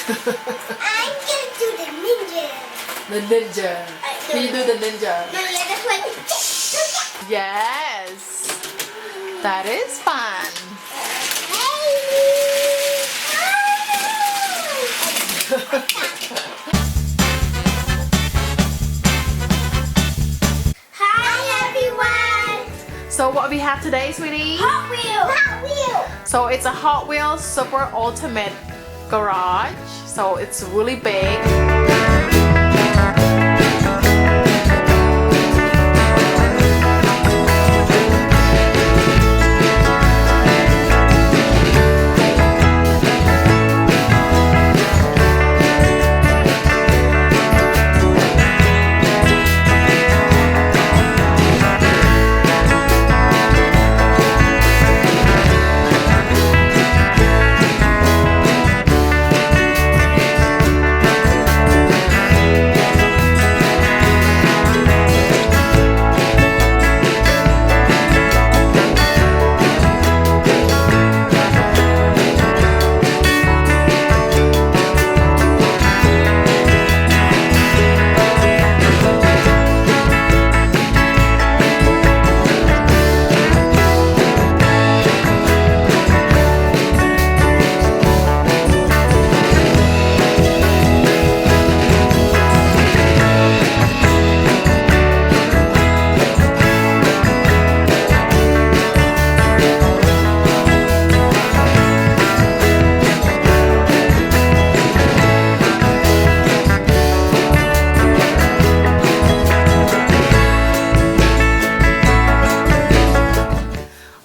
I'm gonna do the ninja. The ninja. Can you do the ninja? No, yeah, that's like. Yes. That is fun. Hi everyone. So what we have today, sweetie? Hot Wheels. Hot Wheels. So it's a Hot Wheels Super Ultimate Garage. So it's really big.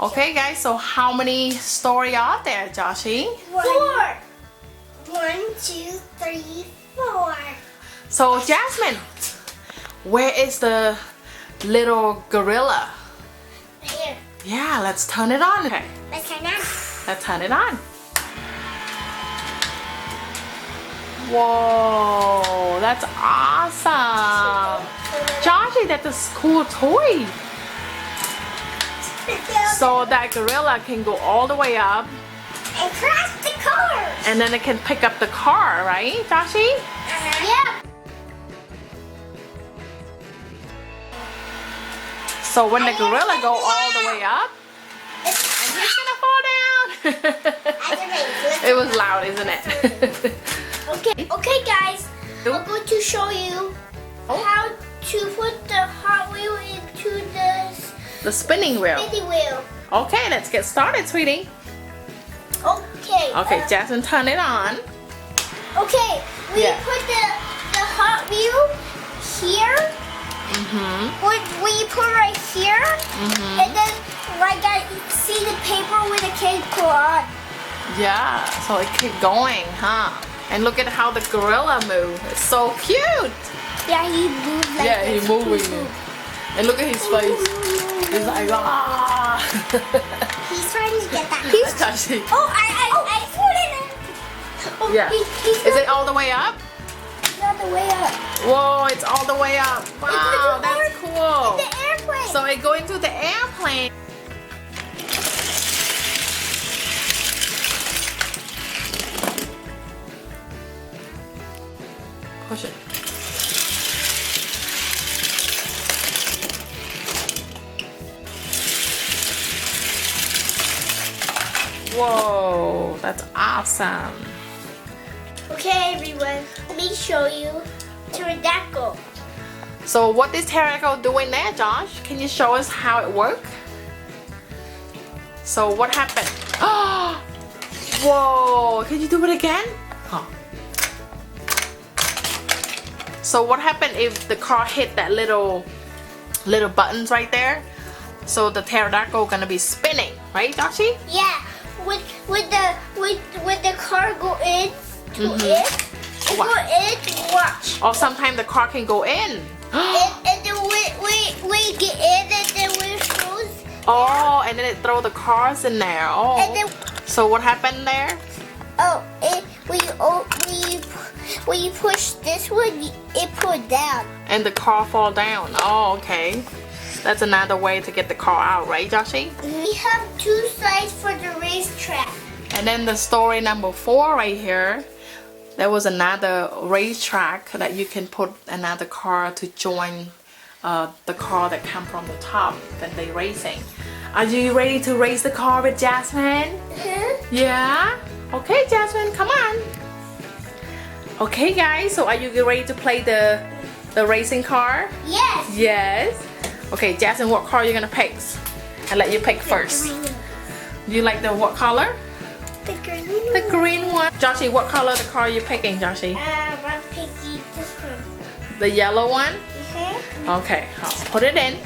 Okay guys, so how many story are there, Joshie? 4. 1, 2, 3, 4. So Jasmine, where is the little gorilla? Right here. Yeah, let's turn it on. Okay, Let's turn on. let's turn it on. Whoa, that's awesome. Joshie, that's a cool toy. So that gorilla can go all the way up And crash the car. and then it can pick up the car, right, Joshie? Yeah. So when the gorilla go all the way up, and he's gonna fall down. It was loud, isn't it? Okay guys, I'm going to show you how to put the Hot Wheel into The spinning wheel. spinning wheel. Okay, let's get started, sweetie. Okay. Okay, Jasmine, turn it on. Okay, we Yeah. put the Hot Wheel here. We put right here, and then like I see the paper with the cake go on. Yeah, so it keep going, huh? And look at how the gorilla move. It's so cute. Yeah, he moves like Yeah, this. he's moving. And look at his face. It's like, ah. He's trying to get that. Joshie. Oh, I put it in. Oh, Yeah. He's Is it all the way up? not the way up. Whoa, it's all the way up. Wow, that's cool. The airplane. So it going to the airplane. Push it. Whoa, that's awesome. Okay, everyone, let me show you pterodactyl. So what is pterodactyl doing there, Josh? Can you show us how it works? So what happened? Oh, whoa, can you do it again? Huh. So what happened if the car hit that little buttons right there? So the pterodactyl gonna be spinning, right, Joshie? Yeah, with the car go in to it, Wow. go in. Watch. Or sometimes the car can go in. And then we get in, and then we close. Oh, and then it throw the cars in there. Oh. And then So what happened there? when you push this one, it pull down. And the car fall down. Oh, okay. That's another way to get the car out, right, Joshie? We have 2 sides for the racetrack. And then the story number 4 right here. there was another racetrack that you can put another car to join the car that come from the top that they racing. Are you ready to race the car with Jasmine? Yeah? Okay, Jasmine, come on. Okay, guys, so are you ready to play the racing car? Yes. Yes. Okay, Jasmine, what car are you gonna pick? I'll let you pick first. You like the what color? The green. The green one. Joshie, what color the car are you picking, Joshie? I'm picking this one. The yellow one? Okay, I'll put it in.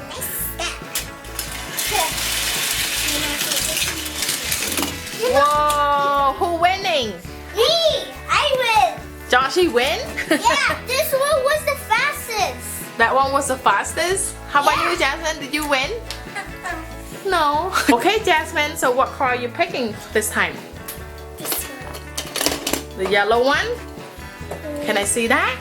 Whoa, who winning? Me! I win! Joshie win? Yeah, this one was the fastest. That one was the fastest? How about you, Jasmine? Did you win? No. Okay, Jasmine, so what car are you picking this time? This one. The yellow one? Can I see that?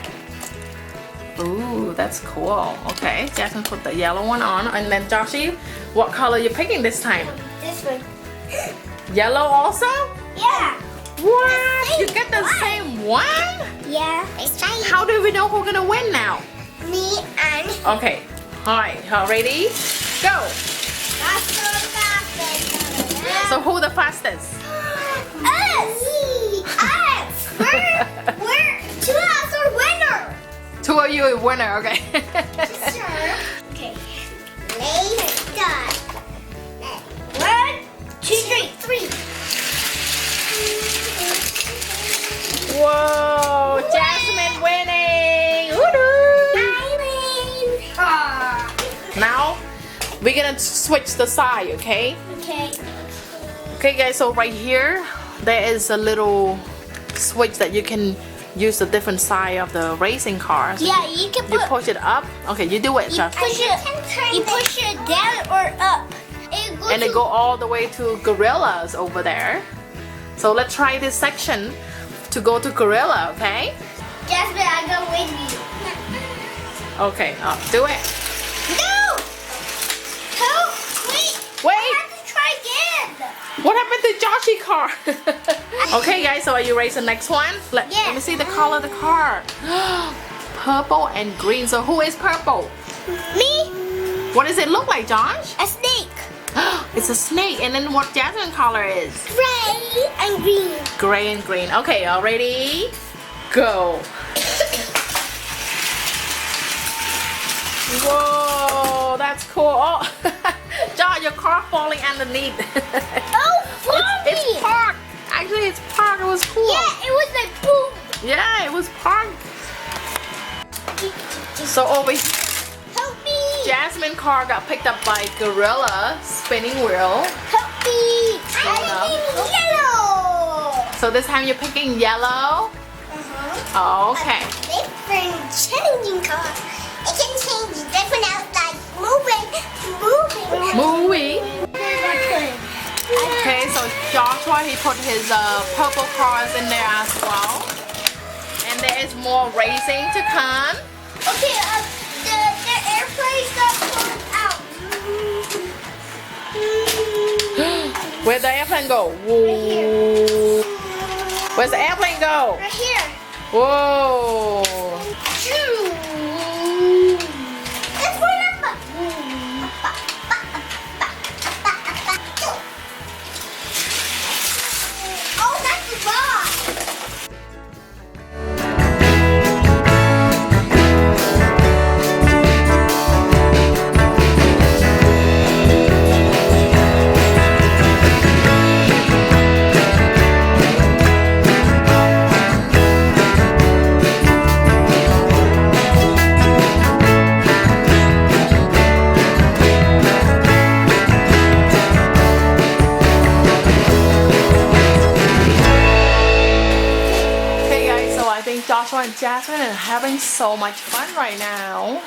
Ooh, that's cool. Okay, Jasmine put the yellow one on. And then Joshie, what color are you picking this time? This one. Yellow also? Yeah. What? You get the same one? Yeah. Let's try it. How do we know who's gonna win now? Me and... Okay, alright, ready? Go! That's so fast. So who the fastest? Us! Us! We're two of us are winner! Two of you are winner, okay. Sure. Okay. Let's start. 1, 2, 3. Whoa, Jasmine winning! Woo-hoo. I win! Now, we're gonna switch the side, okay? Okay. Okay guys, so right here, there is a little switch that you can use the different side of the racing car. So Yeah, you can you put... push it up. Okay, you do it, You Josh. push it down or up. And it go all the way to gorillas over there. So let's try this section to go to gorilla, okay? Jasmine, I'm gonna win you. Okay, do it. No! Wait! Wait! I have to try again! What happened to Joshie car? Okay guys, so are you ready for the next one? Let me see the color of the car. Purple and green. So who is purple? Me? What does it look like, Josh? A snake. It's a snake. And then what Jasmine color is? Gray and green. Gray and green. Okay, all ready? Go. Whoa, that's cool. Oh, John, your car falling underneath. Oh, It's parked. Actually, it's parked. It was cool. Yeah, it was like boom. Yeah, it was parked. So over here, Help me. Jasmine car got picked up by Gorilla spinning wheel. Help me. Hold I'm yellow. So this time you're picking yellow. Oh, okay. Different changing car. It can change different outside. Moving. Movie. Okay, so Joshua, he put his purple cars in there as well. And there is more racing to come. Okay, the airplanes got pulled out. Where'd the airplane go? Whoa. Where's the airplane go? Right here. Whoa. Let's put it up. Oh, that's the box. Joshua and Jasmine are having so much fun right now.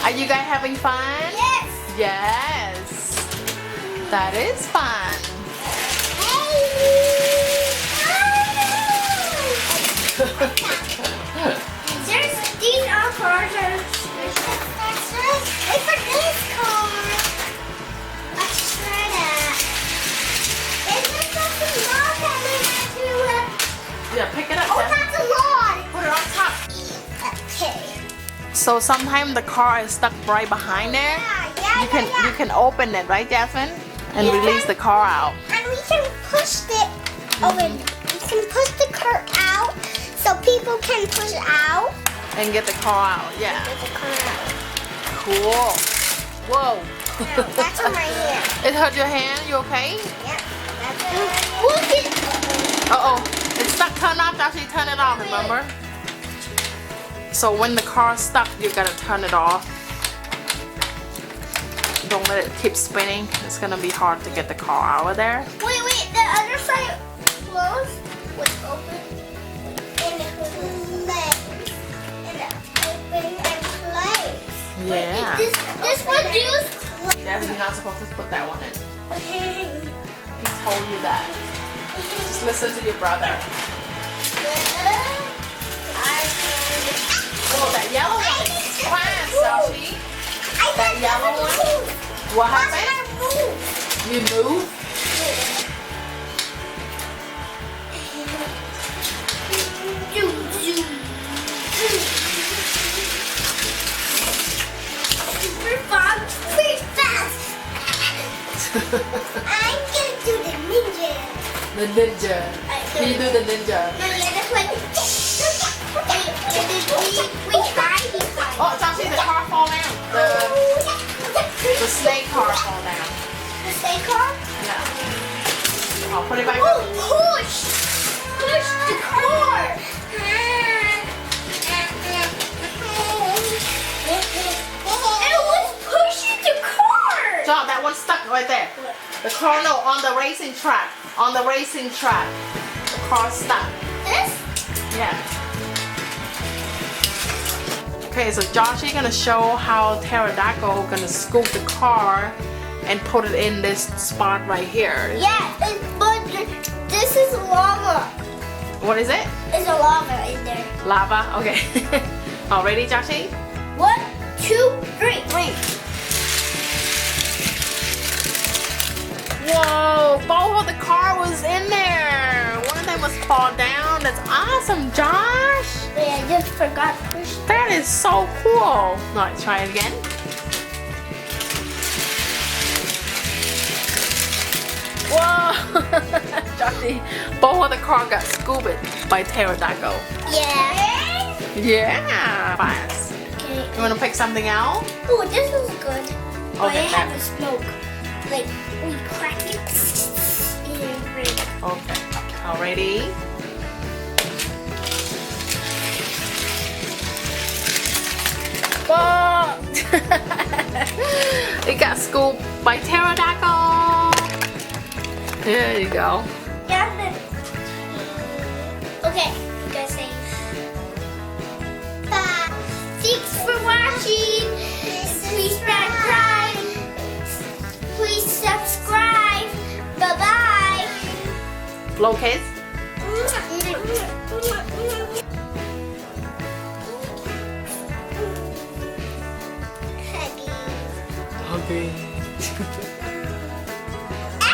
Are you guys having fun? Yes. Yes. That is fun. These are cars. Wait for this car. Let's try that. Is there something wrong that we have to So sometimes the car is stuck right behind there. You can open it, right, Jasmine? And release the car out. And we can push it open. We can push the car out so people can push out. And get the car out, yeah. Get the car out. Cool. Whoa. Now, that's on my hand. It hurt your hand? You okay? Yep. That's on my hand. Look it. Uh-oh. It's stuck. Turn off. Actually, turn it off, remember? So when the car's stuck, you gotta turn it off. Don't let it keep spinning. It's gonna be hard to get the car out of there. Wait. The other side closed. Was open. And it was legs. And it open and closed. Yeah. This one used. Yeah, you're not supposed to put that one in. Okay. He told you that. Just listen to your brother. Oh, that yellow one is fine, Sashi. That yellow one? What happened? You moved? Super fast. I'm gonna do the ninja. The ninja. Can you do the ninja? No, that's like. We hide behind. Oh, Sashi, the car fall down. The snake car fall down. The snake car? Yeah. I'll put it back Oh, up. push the car. It was pushing the car. John, that one's stuck right there. The car, no, on the racing track. On the racing track. The car's stuck. This? Yeah. Okay, so Josh is gonna show how Pterodactyl gonna scoop the car and put it in this spot right here. Yeah, but this is lava. What is it? There's a lava in there. Lava? Okay. All ready, Joshi? 1, 2, 3. Whoa, both of the car was in there. One of them was fall down. That's awesome, Josh. Wait, I just forgot to push. That is so cool. All right, try it again. Whoa! Joshi, both of the car got scooped by Pterodactyl. Yeah. Yeah. Fast. Okay. You want to pick something else? Oh, this is good. But Okay, it that- has a smoke. Like, we crack it. And ring. Okay. Already. Whoa! It got scooped by Pterodactyl. There you go. Yeah, okay, you guys say bye. Thanks for watching. Please subscribe. Bye bye. Blow kiss. Huggy. Okay. Ow!